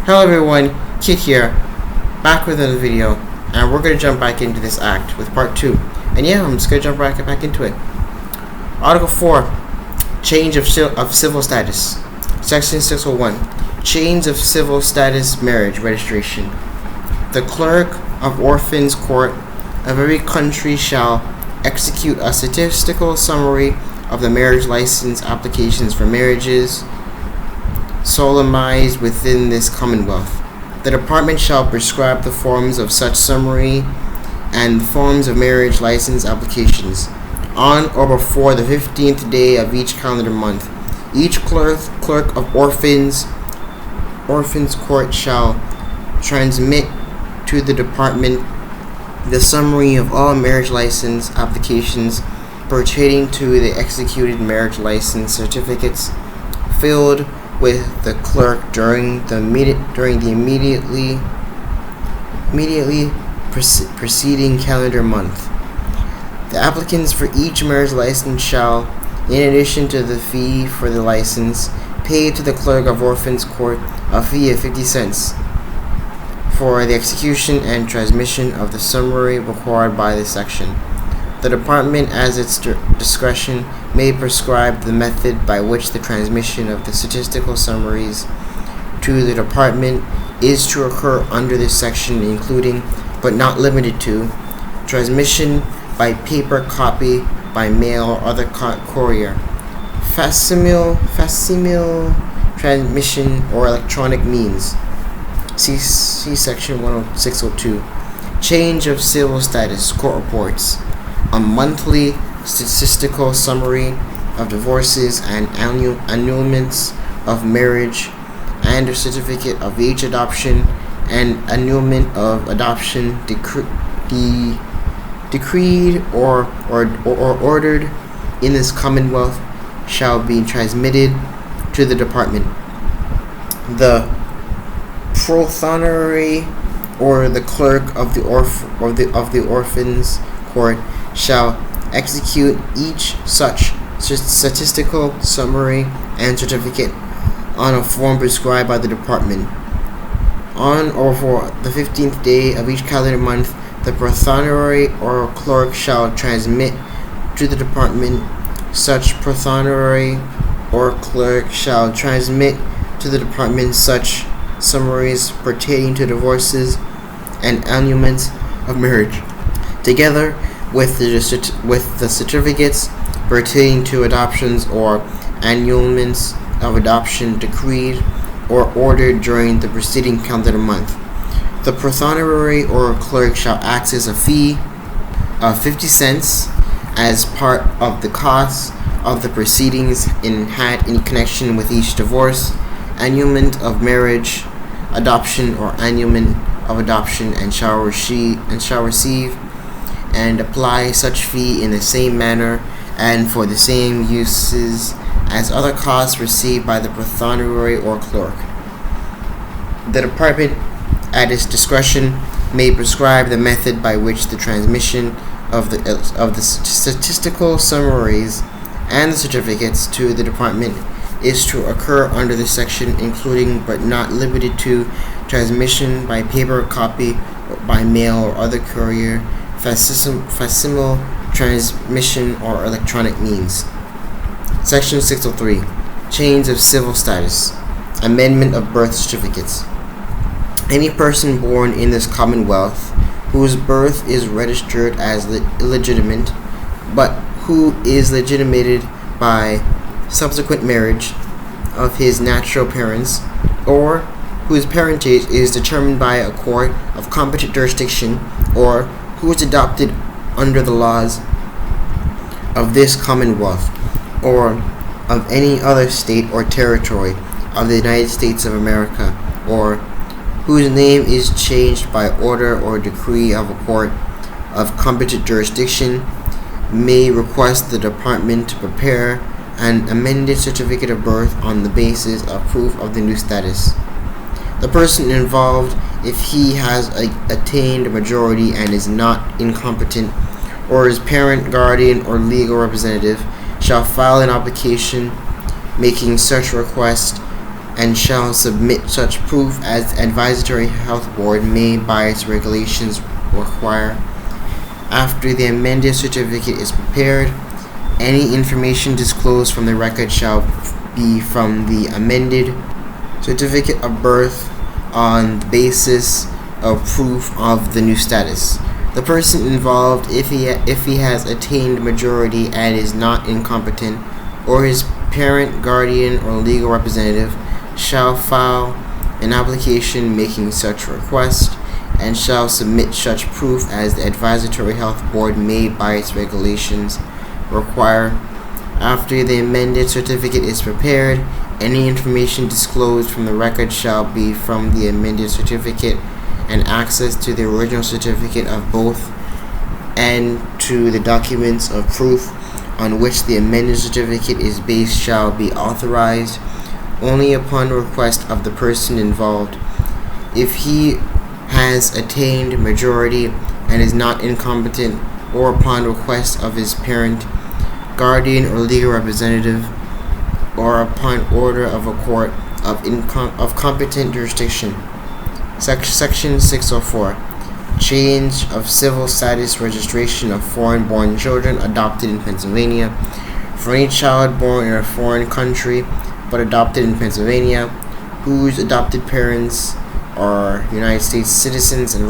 Hello everyone, Kit here, back with another video, and we're going to jump back into this act with part 2. And yeah, I'm just going to jump back into it. Article 4, Change of Civil Status. Section 601, Change of Civil Status Marriage Registration. The clerk of Orphans Court of every country shall execute a statistical summary of the marriage license applications for marriages solemnized within this Commonwealth. The Department shall prescribe the forms of such summary and the forms of marriage license applications on or before the 15th day of each calendar month. Each clerk of Orphans Court shall transmit to the Department the summary of all marriage license applications pertaining to the executed marriage license certificates filled with the clerk during the immediately preceding calendar month. The applicants for each marriage license shall, in addition to the fee for the license, pay to the clerk of Orphans Court a fee of 50 cents for the execution and transmission of the summary required by this section. The Department, as its discretion, may prescribe the method by which the transmission of the statistical summaries to the Department is to occur under this section, including, but not limited to, transmission by paper copy, by mail or other courier, facsimile transmission, or electronic means. See section 602. Change of civil status, court reports. A monthly statistical summary of divorces and annulments of marriage, and a certificate of each adoption and annulment of adoption decreed or ordered in this Commonwealth shall be transmitted to the Department. The prothonary or the clerk of the Orphans Court shall execute each such statistical summary and certificate on a form prescribed by the Department. On or for the 15th day of each calendar month, the prothonary or clerk shall transmit to the Department. Such prothonary or clerk shall transmit to the Department such summaries pertaining to divorces and annulments of marriage, together with the certificates pertaining to adoptions or annulments of adoption decreed or ordered during the preceding calendar month. The prothonary or clerk shall access a fee of 50 cents as part of the cost of the proceedings in connection with each divorce, annulment of marriage, adoption, or annulment of adoption, and shall receive and apply such fee in the same manner and for the same uses as other costs received by the prothonary or clerk. The Department, at its discretion, may prescribe the method by which the transmission of the statistical summaries and the certificates to the Department is to occur under this section, including but not limited to transmission by paper copy, or by mail or other courier, facsimile transmission, or electronic means. Section 603. Change of civil status. Amendment of birth certificates. Any person born in this Commonwealth whose birth is registered as illegitimate, but who is legitimated by subsequent marriage of his natural parents, or whose parentage is determined by a court of competent jurisdiction, or who is adopted under the laws of this Commonwealth, or of any other state or territory of the United States of America, or whose name is changed by order or decree of a court of competent jurisdiction, may request the Department to prepare an amended certificate of birth on the basis of proof of the new status. The person involved, if he has attained a majority and is not incompetent, or his parent, guardian, or legal representative, shall file an application making such request and shall submit such proof as the Advisory Health Board may, by its regulations, require. After the amended certificate is prepared, any information disclosed from the record shall be from the amended certificate of birth on the basis of proof of the new status. The person involved, if he has attained majority and is not incompetent, or his parent, guardian, or legal representative, shall file an application making such request, and shall submit such proof as the Advisory Health Board may, by its regulations, require. After the amended certificate is prepared, any information disclosed from the record shall be from the amended certificate, and access to the original certificate of both and to the documents of proof on which the amended certificate is based shall be authorized only upon request of the person involved. If he has attained majority and is not incompetent, or upon request of his parent, guardian, or legal representative, or upon order of a court of competent jurisdiction. Section 604. Change of civil status registration of foreign-born children adopted in Pennsylvania. For any child born in a foreign country but adopted in Pennsylvania, whose adopted parents are United States citizens and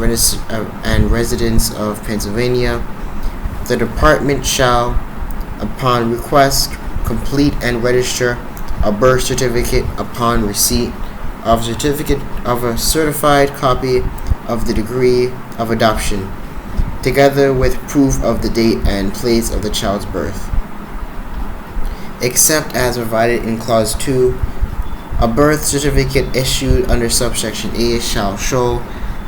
residents of Pennsylvania, the department shall, upon request, complete and register a birth certificate upon receipt of a certified copy of the degree of adoption, together with proof of the date and place of the child's birth. Except as provided in Clause 2, a birth certificate issued under subsection A shall show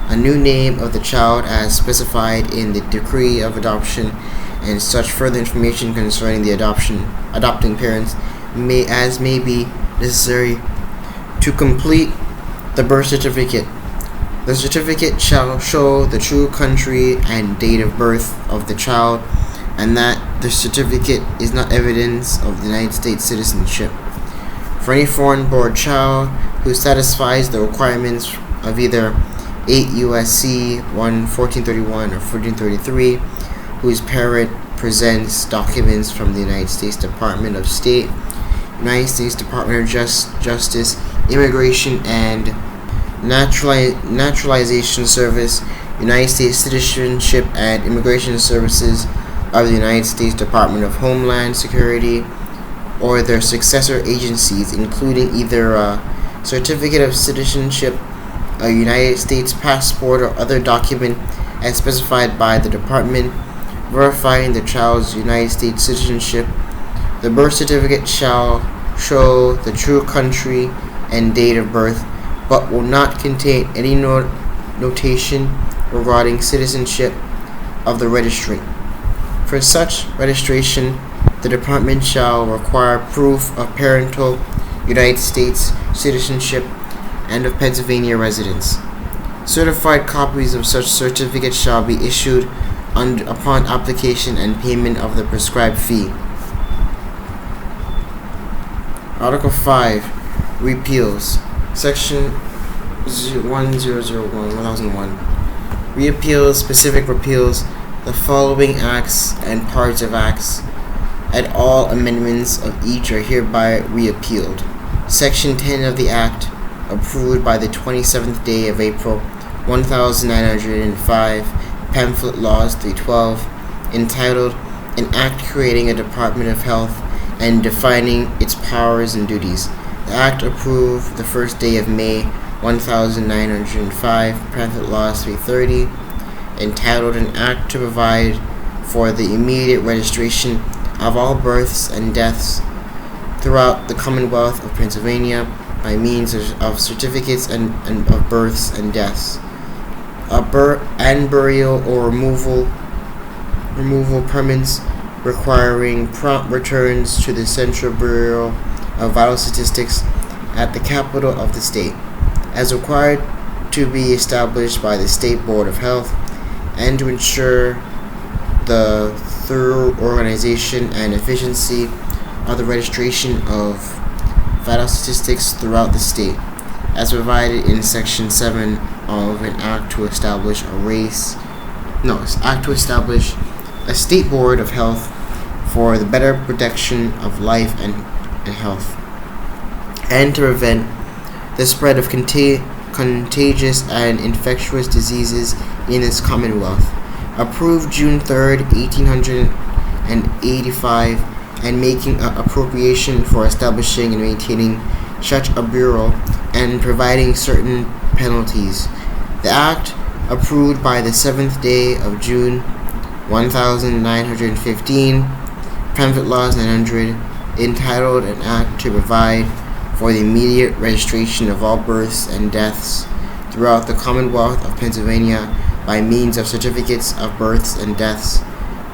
a new name of the child as specified in the decree of adoption, and such further information concerning the adopting parents may be necessary to complete the birth certificate. The certificate shall show the true country and date of birth of the child, and that the certificate is not evidence of the United States citizenship. For any foreign-born child who satisfies the requirements of either 8 U.S.C. 1431 or 1433, whose parent presents documents from the United States Department of State, United States Department of Justice, Immigration and Naturalization Service, United States Citizenship and Immigration Services of the United States Department of Homeland Security, or their successor agencies, including either a certificate of citizenship, a United States passport, or other document as specified by the Department, verifying the child's United States citizenship. The birth certificate shall show the true country and date of birth, but will not contain any notation regarding citizenship of the registrant. For such registration, the Department shall require proof of parental United States citizenship and of Pennsylvania residence. Certified copies of such certificates shall be issued upon application and payment of the prescribed fee. Article 5. Repeals. Section 1001. Repeals, specific repeals, the following acts and parts of acts, and all amendments of each are hereby repealed. Section 10 of the Act, approved by the 27th day of April, 1905, Pamphlet Laws 312, entitled An Act Creating a Department of Health and Defining Its Powers and Duties. The Act approved the first day of May, 1905, Pamphlet Laws 330, entitled An Act to Provide for the Immediate Registration of All Births and Deaths throughout the Commonwealth of Pennsylvania by means of certificates and of births and deaths, and burial or removal permits requiring prompt returns to the Central Bureau of Vital Statistics at the capital of the state, as required to be established by the State Board of Health, and to ensure the thorough organization and efficiency of the registration of vital statistics throughout the state, as provided in Section 7 of an Act to establish a state board of health for the better protection of life and health, and to prevent the spread of contagious and infectious diseases in its Commonwealth, approved June 3rd, 1885, and making an appropriation for establishing and maintaining such a bureau and providing certain penalties. The Act, approved by the 7th day of June, 1915, Pamphlet Laws 900, entitled An Act to Provide for the Immediate Registration of All Births and Deaths throughout the Commonwealth of Pennsylvania by means of certificates of births and deaths,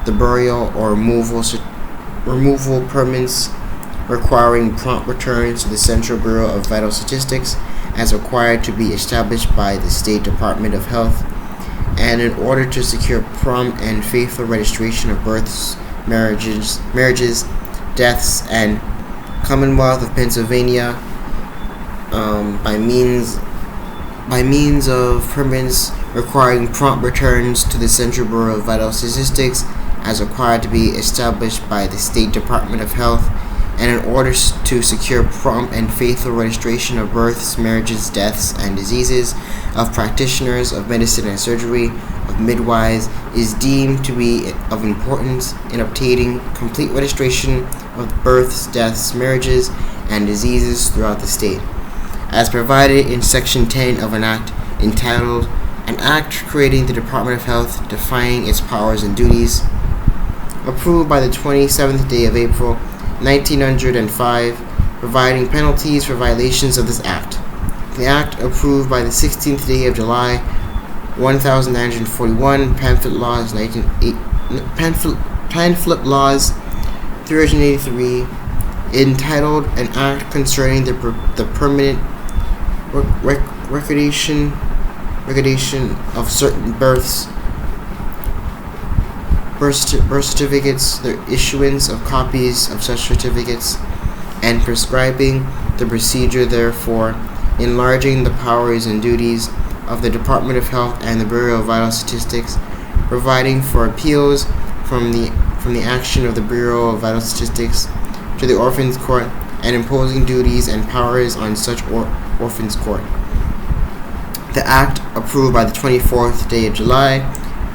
the burial or removal permits requiring prompt returns to the Central Bureau of Vital Statistics as required to be established by the State Department of Health, and in order to secure prompt and faithful registration of births, marriages, deaths, and Commonwealth of Pennsylvania by means of permits requiring prompt returns to the Central Bureau of Vital Statistics as required to be established by the State Department of Health, and in order to secure prompt and faithful registration of births, marriages, deaths, and diseases, of practitioners of medicine and surgery, of midwives, is deemed to be of importance in obtaining complete registration of births, deaths, marriages, and diseases throughout the state, as provided in Section 10 of an Act entitled An Act Creating the Department of Health, Defining Its Powers and Duties, approved by the 27th day of April, 1905, providing penalties for violations of this Act. The Act, approved by the 16th day of July, 1941, Pamphlet Laws 383, entitled An Act Concerning the Permanent Recordation of Certain Birth certificates, the issuance of copies of such certificates, and prescribing the procedure therefor, enlarging the powers and duties of the Department of Health and the Bureau of Vital Statistics, providing for appeals from the action of the Bureau of Vital Statistics to the Orphans Court, and imposing duties and powers on such Orphans Court. The Act, approved by the 24th day of July,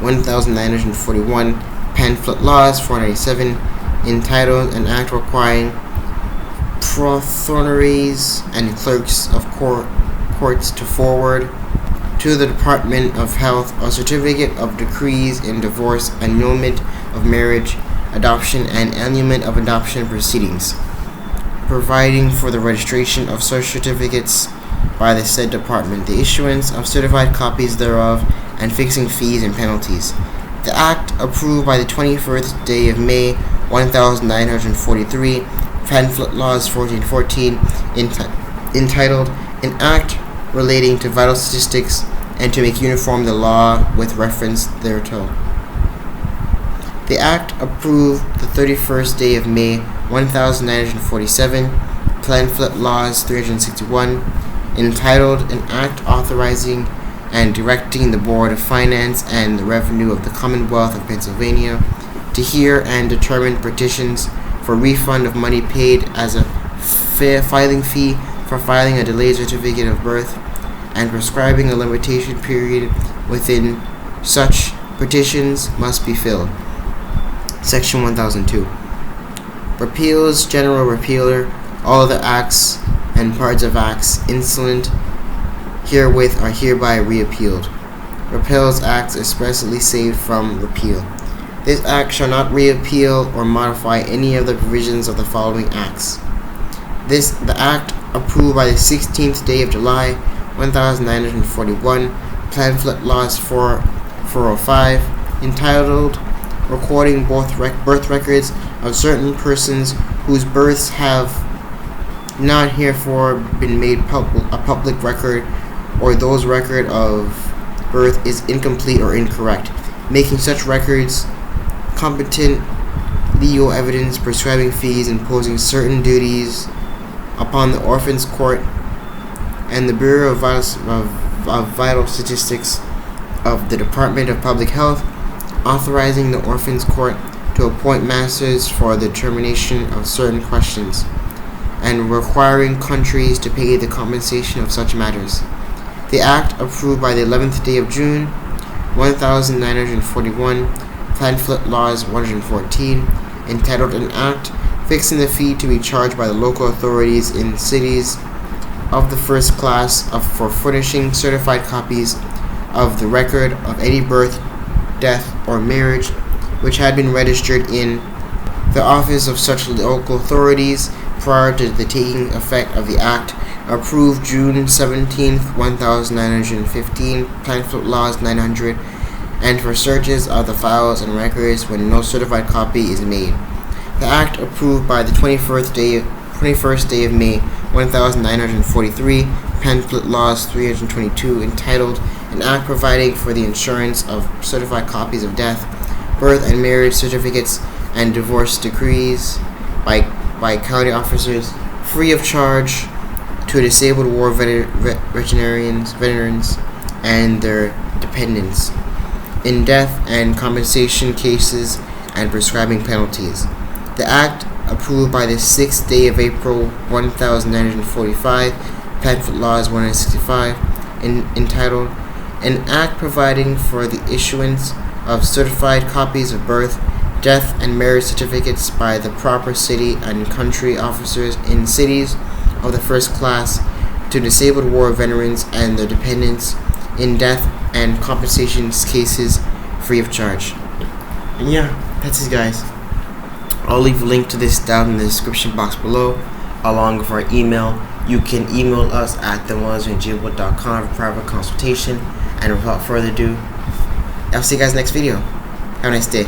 1941, Pamphlet Laws 497, entitled An Act Requiring Prothonotaries and Clerks of Courts to forward to the Department of Health a certificate of decrees in divorce, annulment of marriage, adoption, and annulment of adoption proceedings, providing for the registration of such certificates by the said department, the issuance of certified copies thereof, and fixing fees and penalties. The Act, approved by the 21st day of May, 1943, Pamphlet Laws 1414, entitled An Act Relating to Vital Statistics and to make uniform the law with reference thereto. The Act, approved the 31st day of May, 1947, Pamphlet Laws 361, entitled An Act Authorizing and Directing the Board of Finance and the Revenue of the Commonwealth of Pennsylvania to hear and determine petitions for refund of money paid as a filing fee for filing a delayed certificate of birth, and prescribing a limitation period within such petitions must be filled. Section 1002. Repeals, General Repealer, all the acts and parts of acts insolent herewith are hereby repealed. Repeals acts expressly saved from repeal. This act shall not repeal or modify any of the provisions of the following acts. The act, approved by the 16th day of July, 1941, Pamphlet Laws 405, entitled Recording Birth Records of Certain Persons whose births have not herefore been made a public record, or those record of birth is incomplete or incorrect, making such records competent legal evidence, prescribing fees, imposing certain duties upon the Orphans Court and the Bureau of Vital Statistics of the Department of Public Health, authorizing the Orphans Court to appoint masters for the determination of certain questions, and requiring countries to pay the compensation of such matters. The Act, approved by the 11th day of June, 1941, Pamphlet Laws 114, entitled An Act fixing the fee to be charged by the local authorities in cities of the first class for furnishing certified copies of the record of any birth, death, or marriage which had been registered in the office of such local authorities prior to the taking effect of the Act, approved June 17, 1915, Pamphlet Laws 900, and for searches of the files and records when no certified copy is made. The Act, approved by the 21st day of May, 1943, Pamphlet Laws 322, entitled An Act providing for the insurance of certified copies of death, birth and marriage certificates, and divorce decrees by county officers, free of charge to disabled war veterans and their dependents, in death and compensation cases, and prescribing penalties. The Act, approved by the 6th day of April 1945, Pamphlet Laws 165, entitled An Act providing for the issuance of certified copies of birth, death, and marriage certificates by the proper city and country officers in cities of the first class to disabled war veterans and their dependents, in death and compensation cases, free of charge. And yeah, that's it, guys. I'll leave a link to this down in the description box below, along with our email. You can email us at themothers@gmail.com for private consultation. And without further ado, I'll see you guys next video. Have a nice day.